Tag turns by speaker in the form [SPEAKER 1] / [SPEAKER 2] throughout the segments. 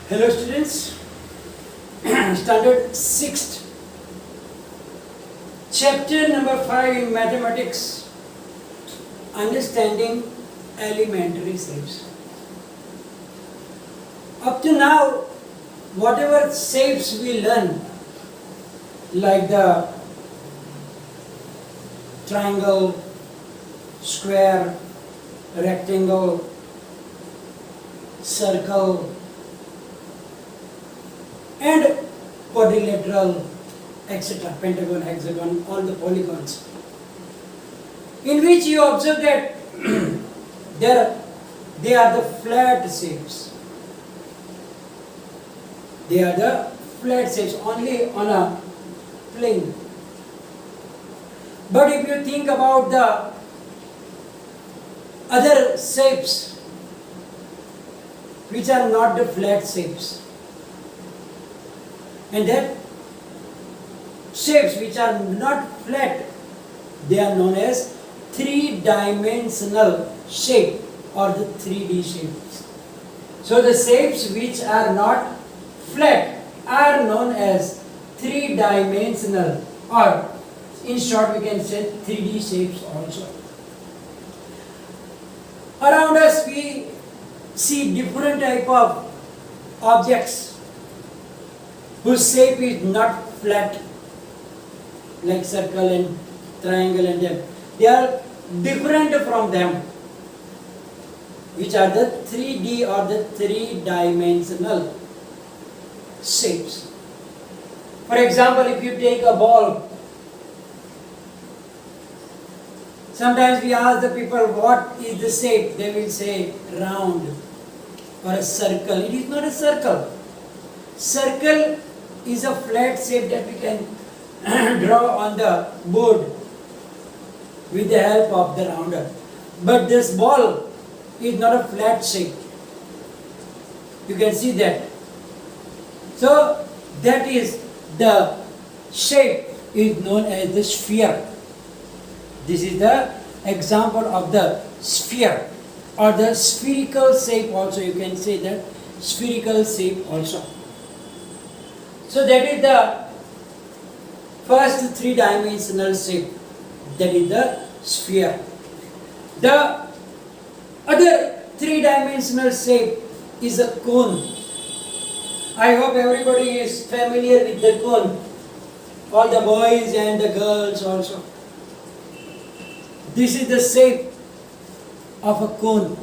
[SPEAKER 1] Hello students, standard 6th, chapter number 5 in mathematics, understanding elementary shapes. Up to now, whatever shapes we learn, like the triangle, square, rectangle, circle, and quadrilateral, etc., pentagon, hexagon, all the polygons, in which you observe that they are the flat shapes. They are the flat shapes only on a plane. But if you think about the other shapes which are not the flat shapes, and that shapes which are not flat, they are known as three-dimensional shape or the 3D shapes. So the shapes which are not flat are known as three-dimensional, or in short we can say 3D shapes also. Around us we see different type of objects whose shape is not flat, like circle and triangle and them. They are different from them, which are the 3D or the three-dimensional shapes. For example, if you take a ball, sometimes we ask the people what is the shape, they will say round or a circle. It is not a circle. Circle is a flat shape that we can draw on the board with the help of the rounder. But this ball is not a flat shape. You can see that. So that is the shape is known as the sphere. This is the example of the sphere or the spherical shape also. You can say that spherical shape also. So that is the first three-dimensional shape, that is the sphere. The other three-dimensional shape is a cone. I hope everybody is familiar with the cone, all the boys and the girls also. This is the shape of a cone.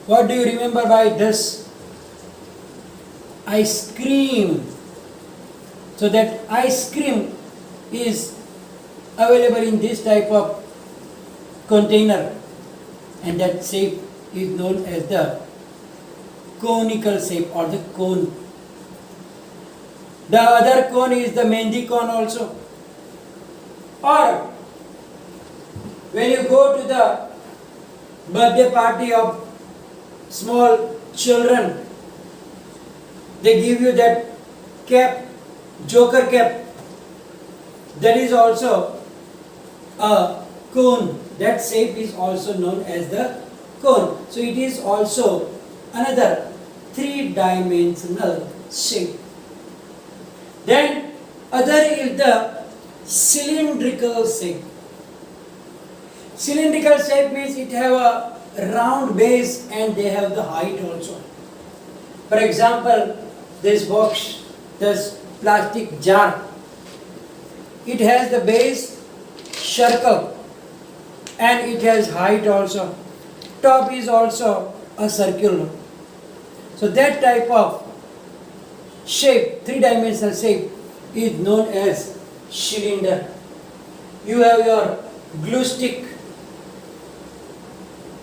[SPEAKER 1] What do you remember by this? Ice cream. So that ice cream is available in this type of container, and that shape is known as the conical shape or the cone. The other cone is the Mehndi cone also. Or when you go to the birthday party of small children, they give you that cap, joker cap. That is also a cone. That shape is also known as the cone. So it is also another three-dimensional shape. Then other is the cylindrical shape. Cylindrical shape means it have a round base and they have the height also. For example, this box, this plastic jar, it has the base circle and it has height also. Top is also a circle. So that type of shape, three-dimensional shape, is known as cylinder. You have your glue stick.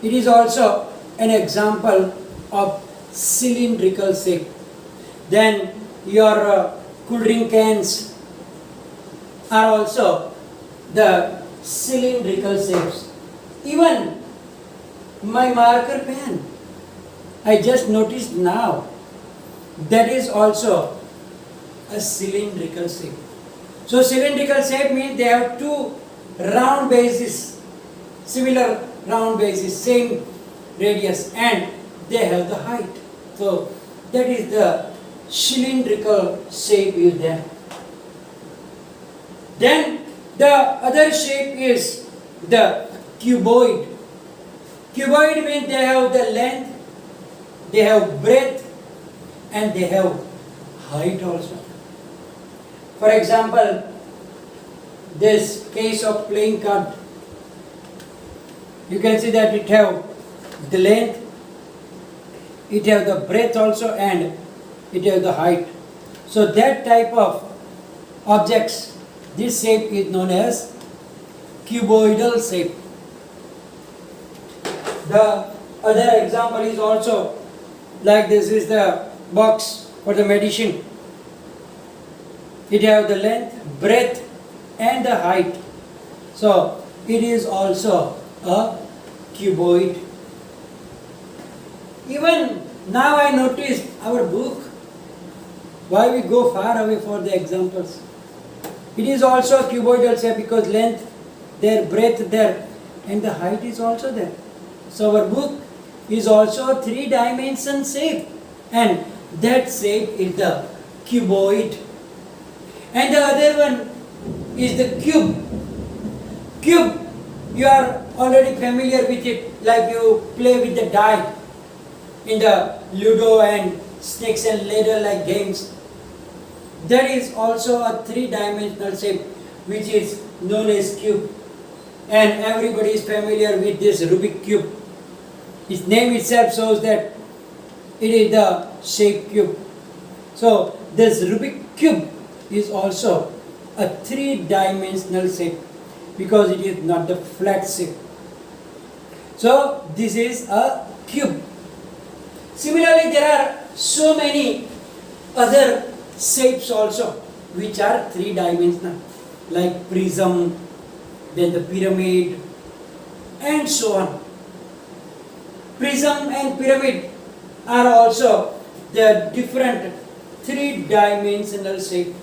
[SPEAKER 1] It is also an example of cylindrical shape. Then your cool drink cans are also the cylindrical shapes. Even my marker pen, I just noticed now, that is also a cylindrical shape. So cylindrical shape means they have two round bases, similar round bases, same radius, and they have the height. So that is the cylindrical shape is there. Then the other shape is the cuboid. Cuboid means they have the length, they have breadth, and they have height also. For example, this case of playing card, you can see that it have the length, it have the breadth also, and it have the height. So that type of objects, this shape is known as cuboidal shape. The other example is also like this is the box for the medicine. It have the length, breadth, and the height. So it is also a cuboid. Even now I noticed our book. Why we go far away for the examples? It is also a cuboidal shape because length there, breadth there, and the height is also there. So our book is also a 3-dimension shape, and that shape is the cuboid. And the other one is the cube. Cube, you are already familiar with it, like you play with the die in the Ludo and snakes and ladder like games. That is also a 3-dimensional shape which is known as cube. And everybody is familiar with this Rubik cube. Its name itself shows that it is the shape cube. So this Rubik cube is also a 3-dimensional shape because it is not the flat shape. So this is a cube. Similarly, there are so many other shapes also which are 3-dimensional, like prism, then the pyramid, and so on. Prism and pyramid are also the different 3-dimensional shape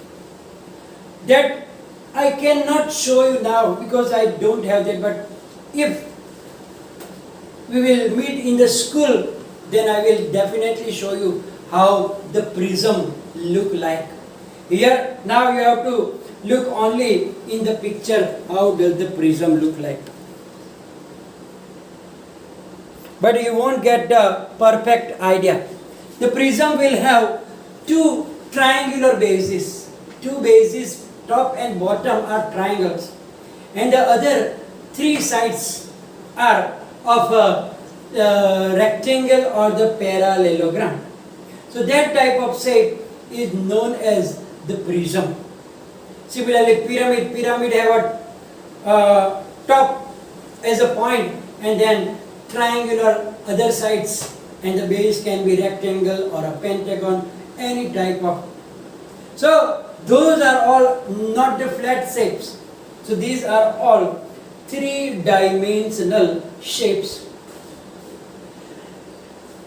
[SPEAKER 1] that I cannot show you now because I don't have that, but if we will meet in the school, then I will definitely show you how the prism look like. Here, now you have to look only in the picture, how does the prism look like. But you won't get the perfect idea. The prism will have 2 triangular bases. 2 bases, top and bottom are triangles. And the other 3 sides are of a rectangle or the parallelogram. So that type of shape is known as the prism. Similarly, pyramid have a top as a point and then triangular other sides, and the base can be rectangle or a pentagon, any type of. So those are all not the flat shapes. So these are all 3-dimensional shapes.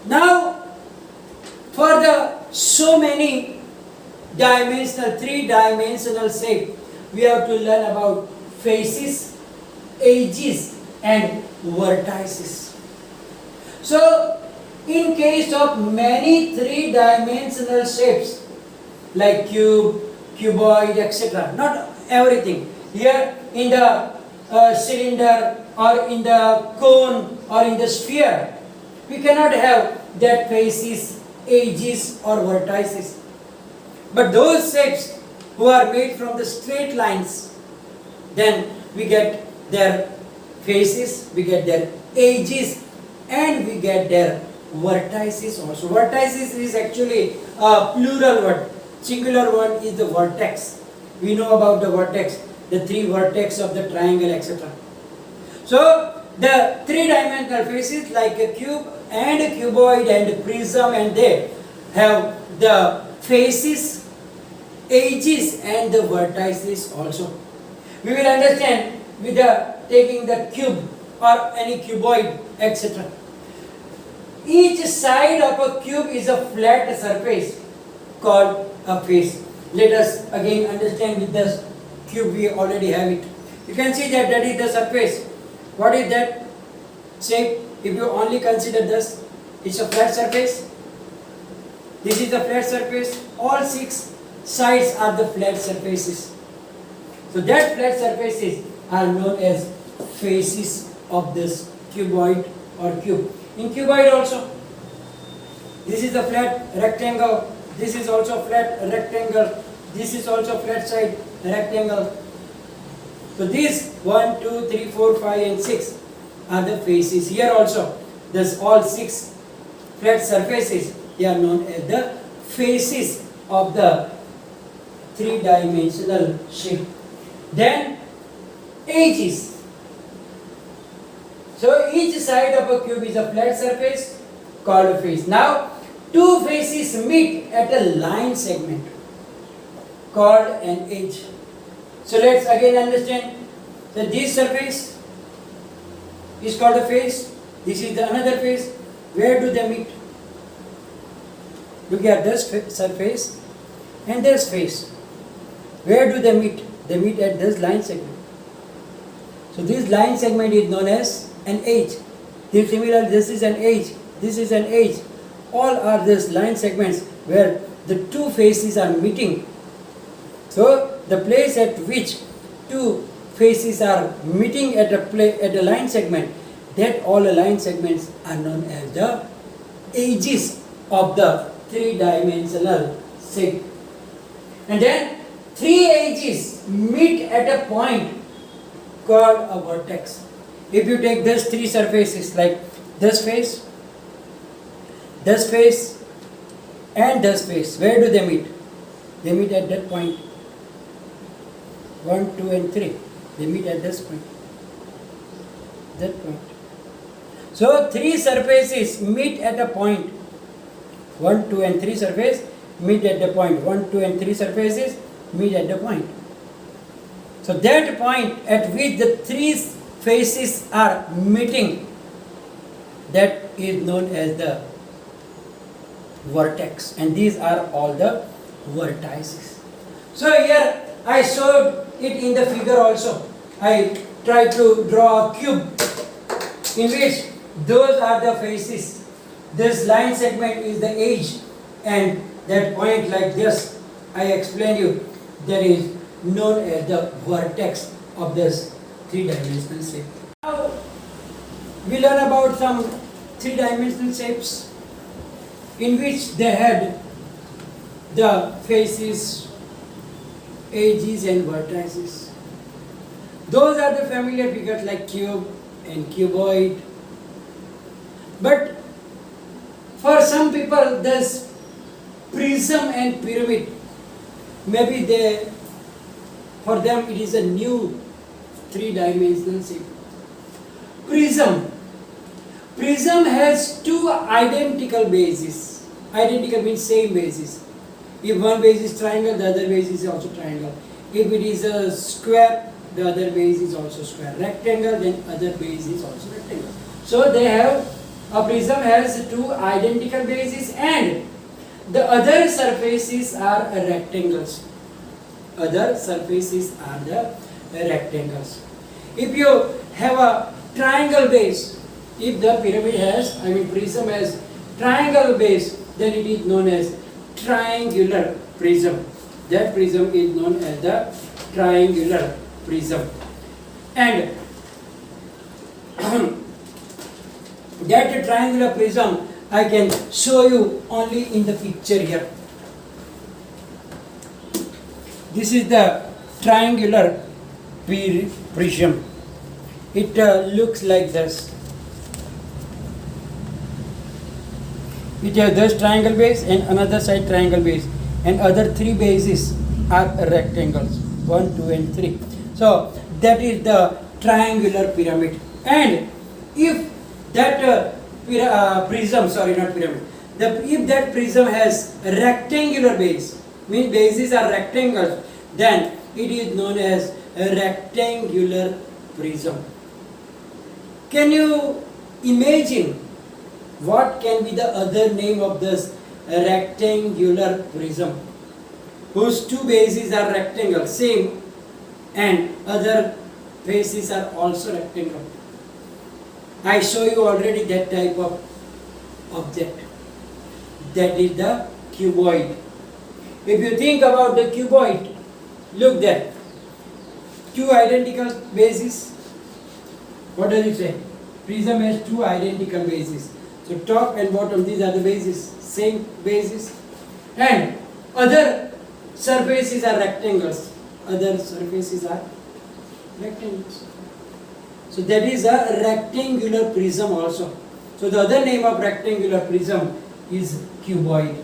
[SPEAKER 1] Now, for the so many dimensional, 3-dimensional shape, we have to learn about faces, edges, and vertices. So, in case of many 3-dimensional shapes, like cube, cuboid, etc., not everything. Here in the cylinder or in the cone or in the sphere, we cannot have that faces, edges or vertices. But those shapes who are made from the straight lines, then we get their faces, we get their edges, and we get their vertices also. Vertices is actually a plural word. Singular word is the vertex. We know about the vertex, the 3 vertex of the triangle, etc. So the 3-dimensional faces like a cube and a cuboid and a prism, and they have the faces, edges, and the vertices also. We will understand with taking the cube or any cuboid, etc. Each side of a cube is a flat surface called a face. Let us again understand with this cube, we already have it. You can see that is the surface. What is that shape? If you only consider this, it's a flat surface. This is the flat surface. All 6 sides are the flat surfaces. So that flat surfaces are known as faces of this cuboid or cube. In cuboid also, this is the flat rectangle, this is also flat rectangle, this is also flat side rectangle. So these 1, 2, 3, 4, 5 and 6 are the faces. Here also, there's all 6 flat surfaces, they are known as the faces of the 3-dimensional shape. Then edges. So each side of a cube is a flat surface called a face. Now two faces meet at a line segment called an edge. So let's again understand that this surface is called a face. This is the another face. Where do they meet? Look at this surface and this face. Where do they meet? They meet at this line segment. So this line segment is known as an edge. Similarly, this is an edge. This is an edge. All are these line segments where the two faces are meeting. So the place at which two faces are meeting at a line segment, that all the line segments are known as the edges of the 3-dimensional shape. And then 3 edges meet at a point called a vertex. If you take these 3 surfaces like this face, and this face, where do they meet? They meet at that point. 1, 2 and 3. They meet at this point. That point. So 3 surfaces meet at a point. 1, 2 and 3 surface meet at the point. 1, 2 and 3 surfaces meet at the point. So that point at which the 3 faces are meeting, that is known as the vertex, and these are all the vertices. So here I showed it in the figure also. I tried to draw a cube in which those are the faces. This line segment is the edge, and that point like this, I explained you, that is known as the vertex of this 3-dimensional shape. Now we learn about some 3-dimensional shapes in which they had the faces, edges and vertices. Those are the familiar figures like cube and cuboid. But for some people, this prism and pyramid, maybe for them it is a new 3-dimensional shape. Prism. Prism has 2 identical bases. Identical means same bases. If one base is triangle, the other base is also triangle. If it is a square, the other base is also square. Rectangle, then other base is also rectangle. So they have, a prism has 2 identical bases and the other surfaces are rectangles. Other surfaces are the rectangles. If you have a triangle base, if the prism has triangle base, then it is known as triangular prism. That prism is known as the triangular prism. And that triangular prism I can show you only in the picture here. This is the triangular prism. It looks like this. It has this triangle base and another side triangle base, and other 3 bases are rectangles, 1, 2 and 3. So that is the triangular pyramid. And if that prism, if that prism has a rectangular base, means bases are rectangles, then it is known as a rectangular prism. Can you imagine what can be the other name of this rectangular prism, whose 2 bases are rectangle, same, and other faces are also rectangle? I show you already that type of object. That is the cuboid. If you think about the cuboid, look there. Two identical bases. What does it say? Prism has two identical bases. So top and bottom, these are the bases, same bases. And other surfaces are rectangles. Other surfaces are rectangles. So that is a rectangular prism also. So the other name of rectangular prism is cuboid,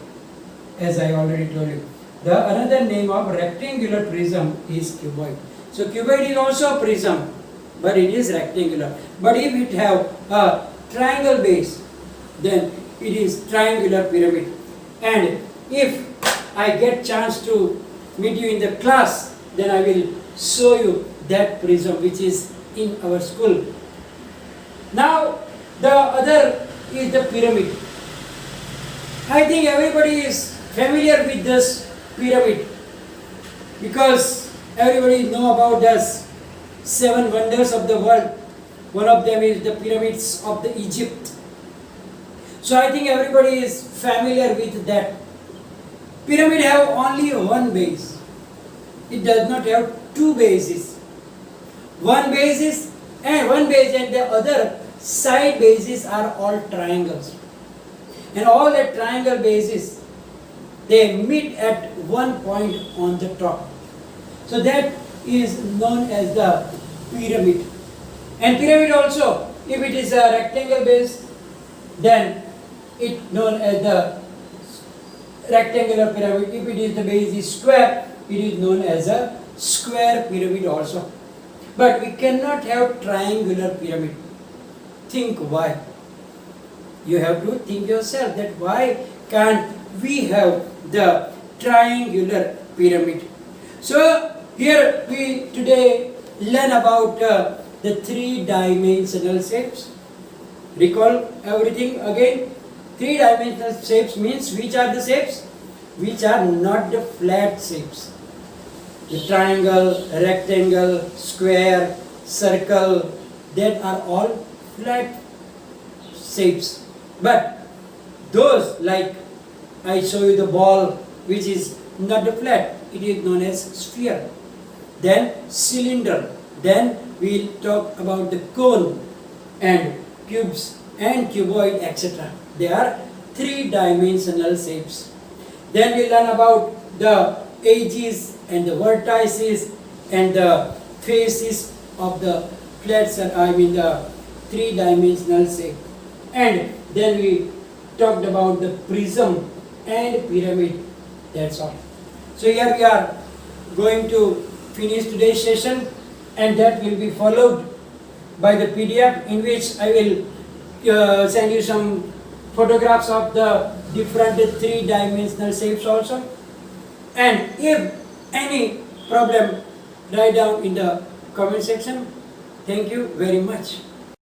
[SPEAKER 1] as I already told you. The another name of rectangular prism is cuboid. So cuboid is also a prism, but it is rectangular. But if it have a triangle base, then it is triangular pyramid. And if I get chance to meet you in the class, then I will show you that prism which is in our school. Now the other is the pyramid. I think everybody is familiar with this pyramid because everybody know about the 7 wonders of the world. One of them is the pyramids of the Egypt. So I think everybody is familiar with that. Pyramid have only one base. It does not have two bases. One base and the other side bases are all triangles. And all the triangle bases, they meet at one point on the top. So that is known as the pyramid. And pyramid also, if it is a rectangle base, then it known as the rectangular pyramid. If it is the base is square, it is known as a square pyramid also. But we cannot have triangular pyramid. Think why. You have to think yourself that why can't we have the triangular pyramid. So here we today learn about the 3-dimensional shapes. Recall everything again. 3-dimensional shapes means which are the shapes? Which are not the flat shapes. The triangle, rectangle, square, circle, that are all flat shapes. But those, like I show you the ball which is not the flat, it is known as sphere. Then cylinder. Then we will talk about the cone and cubes and cuboid, etc. They are 3-dimensional shapes. Then we learn about the edges and the vertices and the faces of the flats, the 3-dimensional shape. And then we talked about the prism and pyramid. That's all. So here we are going to finish today's session, and that will be followed by the PDF, in which I will send you some photographs of the different 3-dimensional shapes also. And if any problem, write down in the comment section. Thank you very much.